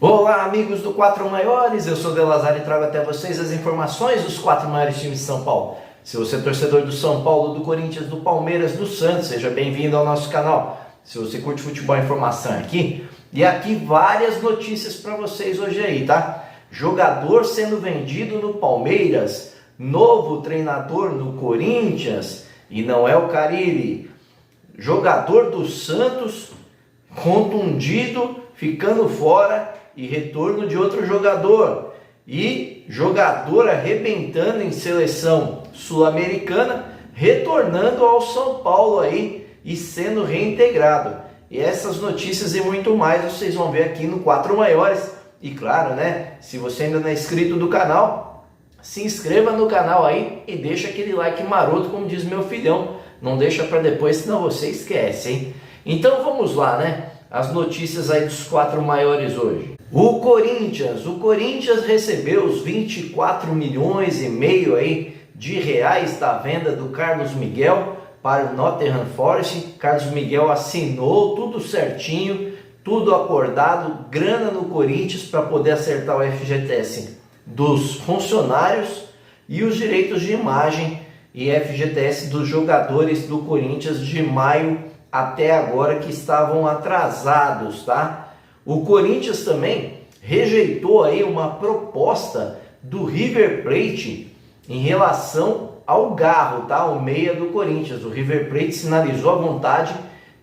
Olá, amigos do 4 Maiores, eu sou o Delazar e trago até vocês as informações dos 4 maiores times de São Paulo. Se você é torcedor do São Paulo, do Corinthians, do Palmeiras, do Santos, seja bem-vindo ao nosso canal. Se você curte futebol e informação aqui, e aqui várias notícias para vocês hoje aí, tá? Jogador sendo vendido no Palmeiras, novo treinador no Corinthians, e não é o Carille. Jogador do Santos contundido, ficando fora, e retorno de outro jogador, e jogador arrebentando em seleção sul-americana, retornando ao São Paulo aí e sendo reintegrado. E essas notícias e muito mais vocês vão ver aqui no 4 Maiores. E claro, né, se você ainda não é inscrito do canal, se inscreva no canal aí e deixa aquele like maroto, como diz meu filhão, não deixa para depois, senão você esquece, hein? Então vamos lá, né? As notícias aí dos 4 maiores hoje. O Corinthians recebeu os 24 milhões e meio aí de reais da venda do Carlos Miguel para o Nottingham Forest. Carlos Miguel assinou tudo certinho, tudo acordado, grana no Corinthians para poder acertar o FGTS dos funcionários e os direitos de imagem e FGTS dos jogadores do Corinthians de maio até agora que estavam atrasados, tá? O Corinthians também rejeitou aí uma proposta do River Plate em relação ao Garro, tá? O meia do Corinthians. O River Plate sinalizou a vontade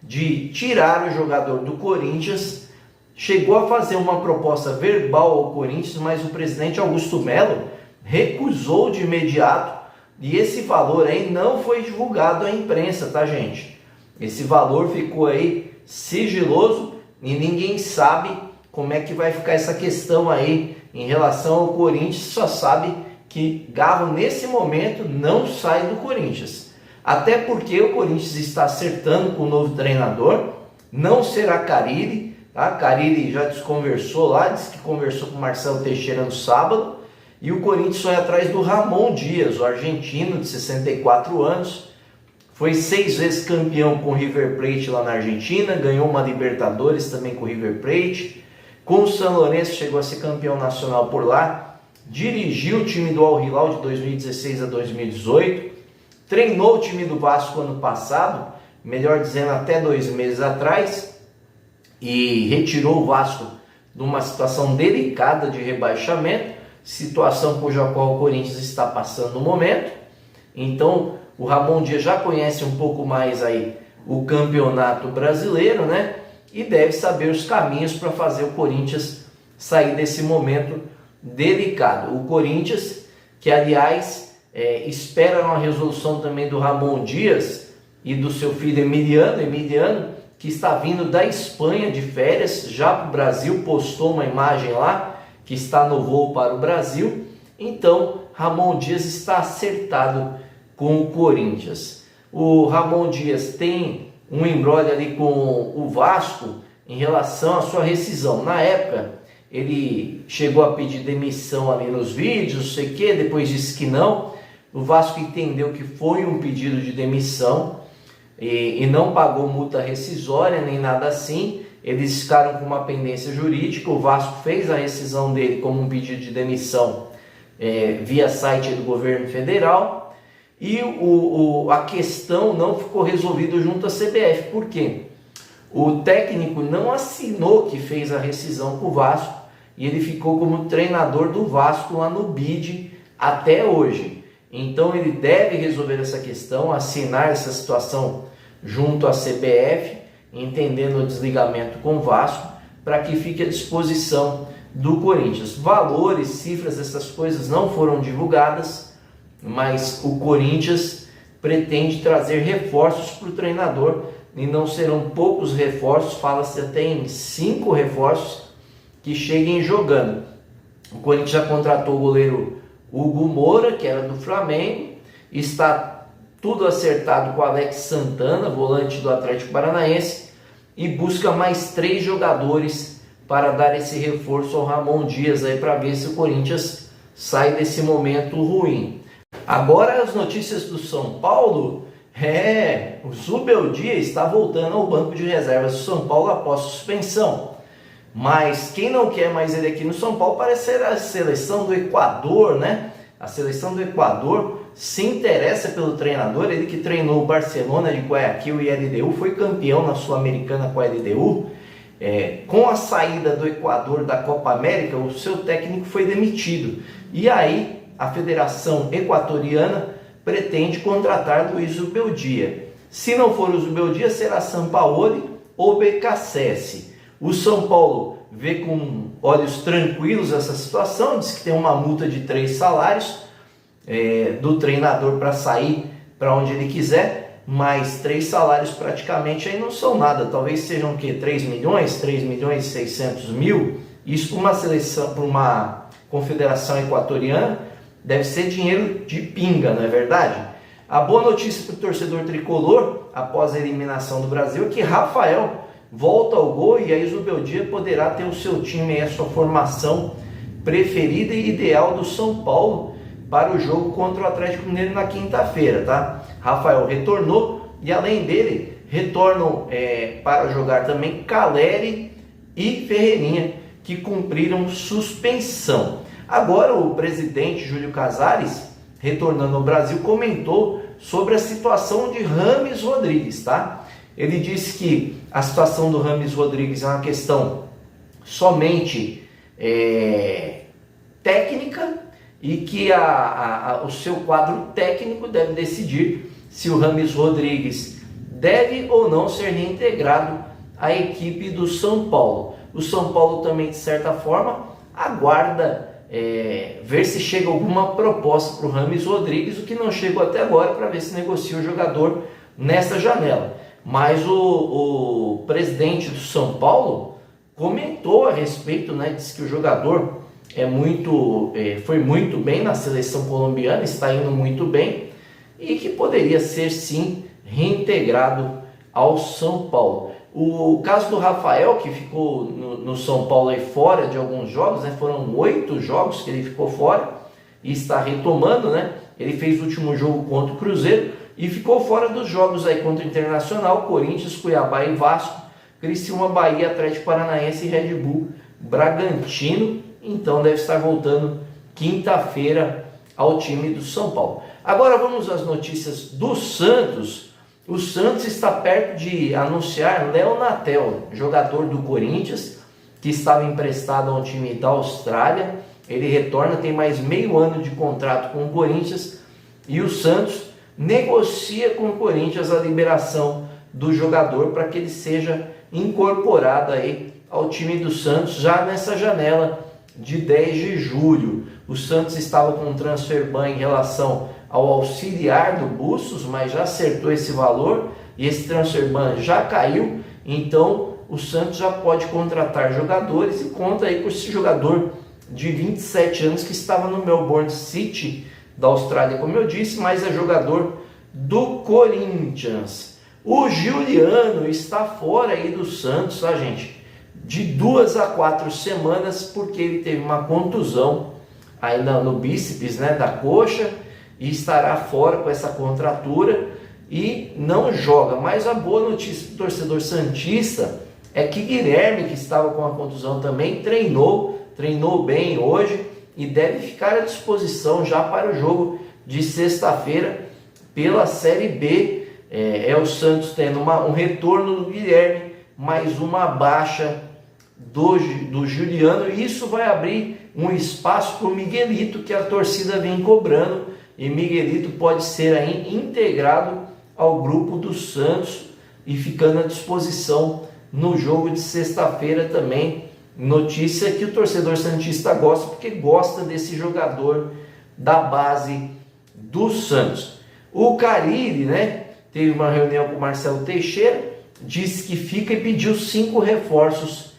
de tirar o jogador do Corinthians, chegou a fazer uma proposta verbal ao Corinthians, mas o presidente Augusto Melo recusou de imediato e esse valor aí não foi divulgado à imprensa, tá, gente? Esse valor ficou aí sigiloso e ninguém sabe como é que vai ficar essa questão aí em relação ao Corinthians. Só sabe que Garro nesse momento não sai do Corinthians. Até porque o Corinthians está acertando com o novo treinador, não será Carille, tá? Carille já desconversou lá, disse que conversou com o Marcelo Teixeira no sábado, e o Corinthians foi atrás do Ramon Dias, o argentino de 64 anos, foi 6 vezes campeão com o River Plate lá na Argentina, ganhou uma Libertadores também com o River Plate, com o San Lorenzo chegou a ser campeão nacional por lá, dirigiu o time do Al Hilal de 2016 a 2018, treinou o time do Vasco ano passado, melhor dizendo até 2 meses atrás, e retirou o Vasco de uma situação delicada de rebaixamento, situação cuja qual o Corinthians está passando no momento. Então o Ramon Dias já conhece um pouco mais aí o campeonato brasileiro, né? E deve saber os caminhos para fazer o Corinthians sair desse momento delicado. O Corinthians, que aliás espera uma resolução também do Ramon Dias e do seu filho Emiliano, que está vindo da Espanha de férias, já para o Brasil, postou uma imagem lá, que está no voo para o Brasil. Então, Ramon Dias está acertado com o Corinthians. O Ramon Dias tem um imbróglio ali com o Vasco em relação à sua rescisão. Na época, ele chegou a pedir demissão ali nos vídeos, não sei o que, depois disse que não. O Vasco entendeu que foi um pedido de demissão e não pagou multa rescisória nem nada assim. Eles ficaram com uma pendência jurídica, o Vasco fez a rescisão dele como um pedido de demissão via site do governo federal. E a questão não ficou resolvida junto à CBF. Por quê? O técnico não assinou que fez a rescisão com o Vasco e ele ficou como treinador do Vasco lá no BID até hoje. Então ele deve resolver essa questão, assinar essa situação junto à CBF, entendendo o desligamento com o Vasco, para que fique à disposição do Corinthians. Valores, cifras, essas coisas não foram divulgadas, mas o Corinthians pretende trazer reforços para o treinador e não serão poucos reforços, fala-se até em 5 reforços que cheguem jogando. O Corinthians já contratou o goleiro Hugo Moura, que era do Flamengo, está tudo acertado com o Alex Santana, volante do Atlético Paranaense, e busca mais 3 jogadores para dar esse reforço ao Ramon Dias aí, para ver se o Corinthians sai desse momento ruim. Agora as notícias do São Paulo, o Zubeldia está voltando ao banco de reservas do São Paulo após suspensão. Mas quem não quer mais ele aqui no São Paulo parece ser a seleção do Equador, né? A seleção do Equador se interessa pelo treinador, ele que treinou o Barcelona de Guayaquil e LDU, foi campeão na Sul-Americana com a LDU. Com a saída do Equador da Copa América, o seu técnico foi demitido. E aí a Federação Equatoriana pretende contratar Luiz Zubeldia. Se não for o Zubeldia, será Sampaoli ou BKSS. O São Paulo vê com olhos tranquilos essa situação, diz que tem uma multa de 3 salários do treinador para sair para onde ele quiser, mas 3 salários praticamente aí não são nada, talvez sejam o quê? 3 milhões, 3 milhões e 600 mil, isso para uma seleção, para uma confederação equatoriana, deve ser dinheiro de pinga, não é verdade? A boa notícia para o torcedor tricolor, após a eliminação do Brasil, é que Rafael volta ao gol e aí Zubeldia poderá ter o seu time, a sua formação preferida e ideal do São Paulo para o jogo contra o Atlético Mineiro na quinta-feira, tá? Rafael retornou e além dele retornam para jogar também Caleri e Ferreirinha, que cumpriram suspensão. Agora o presidente Júlio Casares, retornando ao Brasil, comentou sobre a situação de Rames Rodrigues, tá? Ele disse que a situação do Rames Rodrigues é uma questão somente técnica e que o seu quadro técnico deve decidir se o Rames Rodrigues deve ou não ser reintegrado à equipe do São Paulo. O São Paulo também, de certa forma, aguarda ver se chega alguma proposta para o Rames Rodrigues, o que não chegou até agora, para ver se negocia o jogador nessa janela. Mas o presidente do São Paulo comentou a respeito, né, disse que o jogador foi muito bem na seleção colombiana, está indo muito bem e que poderia ser sim reintegrado ao São Paulo. O caso do Rafael, que ficou no São Paulo aí fora de alguns jogos, né, foram 8 jogos que ele ficou fora e está retomando, né? Ele fez o último jogo contra o Cruzeiro e ficou fora dos jogos aí contra o Internacional, Corinthians, Cuiabá e Vasco, Criciúma, Bahia, Atlético Paranaense e Red Bull Bragantino. Então deve estar voltando quinta-feira ao time do São Paulo. Agora vamos às notícias do Santos. O Santos está perto de anunciar Léo Natel, jogador do Corinthians, que estava emprestado ao time da Austrália. Ele retorna, tem mais meio ano de contrato com o Corinthians e o Santos negocia com o Corinthians a liberação do jogador para que ele seja incorporado aí ao time do Santos já nessa janela de 10 de julho. O Santos estava com um transfer ban em relação ao auxiliar do Bustos, mas já acertou esse valor e esse transfer ban já caiu, então o Santos já pode contratar jogadores e conta aí com esse jogador de 27 anos que estava no Melbourne City da Austrália, como eu disse, mas é jogador do Corinthians. O Giuliano está fora aí do Santos, tá, gente? De 2 a 4 semanas, porque ele teve uma contusão aí no bíceps, né, da coxa, e estará fora com essa contratura e não joga. Mas a boa notícia para o torcedor santista é que Guilherme, que estava com a contusão também, treinou bem hoje e deve ficar à disposição já para o jogo de sexta-feira pela Série B. O Santos tendo um retorno do Guilherme, mais uma baixa do Giuliano, e isso vai abrir um espaço para o Miguelito, que a torcida vem cobrando, e Miguelito pode ser aí integrado ao grupo do Santos e ficando à disposição no jogo de sexta-feira também. Notícia que o torcedor santista gosta, porque gosta desse jogador da base do Santos. O Carille, né, teve uma reunião com o Marcelo Teixeira, disse que fica e pediu 5 reforços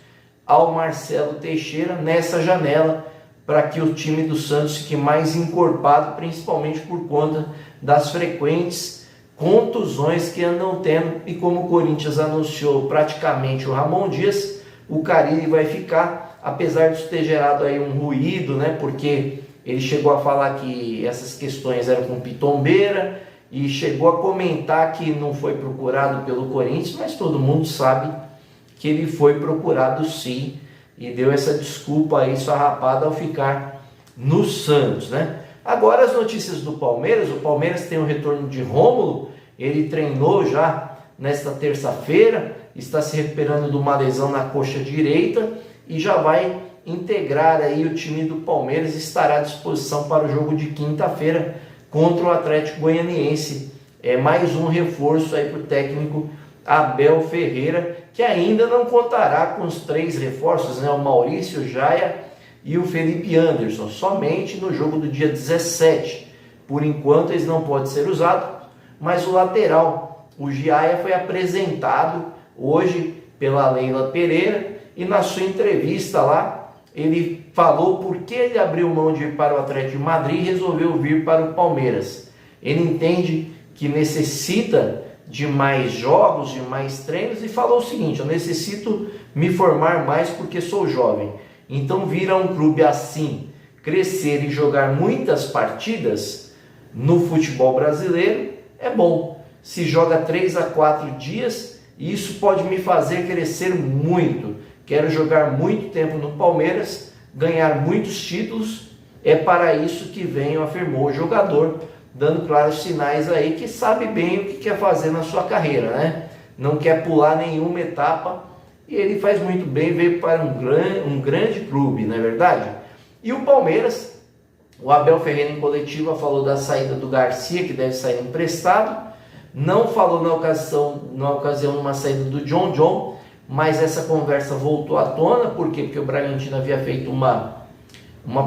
ao Marcelo Teixeira nessa janela, para que o time do Santos fique mais encorpado, principalmente por conta das frequentes contusões que andam tendo. E como o Corinthians anunciou praticamente o Ramon Dias, o Carille vai ficar, apesar de ter gerado aí um ruído, né, porque ele chegou a falar que essas questões eram com pitombeira e chegou a comentar que não foi procurado pelo Corinthians, mas todo mundo sabe que ele foi procurado sim e deu essa desculpa aí esfarrapada ao ficar no Santos, né? Agora as notícias do Palmeiras. O Palmeiras tem o retorno de Rômulo, ele treinou já nesta terça-feira, está se recuperando de uma lesão na coxa direita e já vai integrar aí o time do Palmeiras, estará à disposição para o jogo de quinta-feira contra o Atlético Goianiense. É mais um reforço aí para o técnico Abel Ferreira, que ainda não contará com os 3 reforços, né? O Maurício, o Jaia e o Felipe Anderson, somente no jogo do dia 17. Por enquanto eles não podem ser usados, mas o lateral, o Jaia, foi apresentado hoje pela Leila Pereira e na sua entrevista lá, ele falou por que ele abriu mão de ir para o Atlético de Madrid e resolveu vir para o Palmeiras. Ele entende que necessita de mais jogos, de mais treinos, e falou o seguinte: eu necessito me formar mais porque sou jovem. Então vir a um clube assim, crescer e jogar muitas partidas no futebol brasileiro é bom. Se joga 3 a 4 dias, isso pode me fazer crescer muito. Quero jogar muito tempo no Palmeiras, ganhar muitos títulos, é para isso que venho, afirmou o jogador, dando claros sinais aí que sabe bem o que quer fazer na sua carreira, né? Não quer pular nenhuma etapa e ele faz muito bem, veio para um grande clube, não é verdade? E o Palmeiras, o Abel Ferreira em coletiva falou da saída do Garcia, que deve sair emprestado, não falou na ocasião uma saída do John, mas essa conversa voltou à tona. Por quê? Porque o Bragantino havia feito uma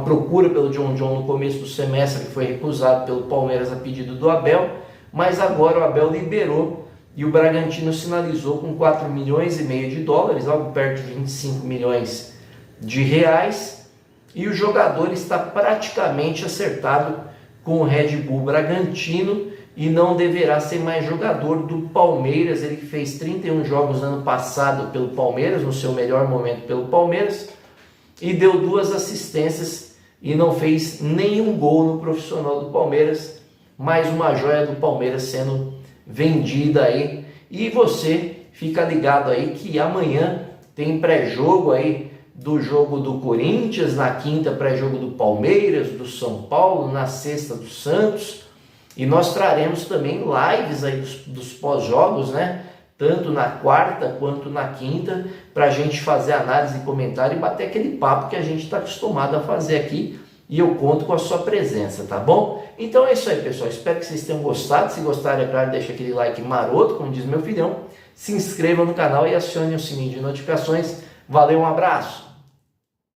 procura pelo John no começo do semestre, que foi recusado pelo Palmeiras a pedido do Abel, mas agora o Abel liberou e o Bragantino sinalizou com 4,5 milhões de dólares, algo perto de 25 milhões de reais, e o jogador está praticamente acertado com o Red Bull Bragantino e não deverá ser mais jogador do Palmeiras. Ele que fez 31 jogos no ano passado pelo Palmeiras, no seu melhor momento pelo Palmeiras, e deu 2 assistências e não fez nenhum gol no profissional do Palmeiras. Mais uma joia do Palmeiras sendo vendida aí. E você fica ligado aí que amanhã tem pré-jogo aí do jogo do Corinthians, na quinta pré-jogo do Palmeiras, do São Paulo, na sexta do Santos. E nós traremos também lives aí dos pós-jogos, né? Tanto na quarta quanto na quinta, para a gente fazer análise, comentário e bater aquele papo que a gente está acostumado a fazer aqui. E eu conto com a sua presença, tá bom? Então é isso aí, pessoal. Espero que vocês tenham gostado. Se gostaram, é claro, deixa aquele like maroto, como diz meu filhão. Se inscreva no canal e acione o sininho de notificações. Valeu, um abraço!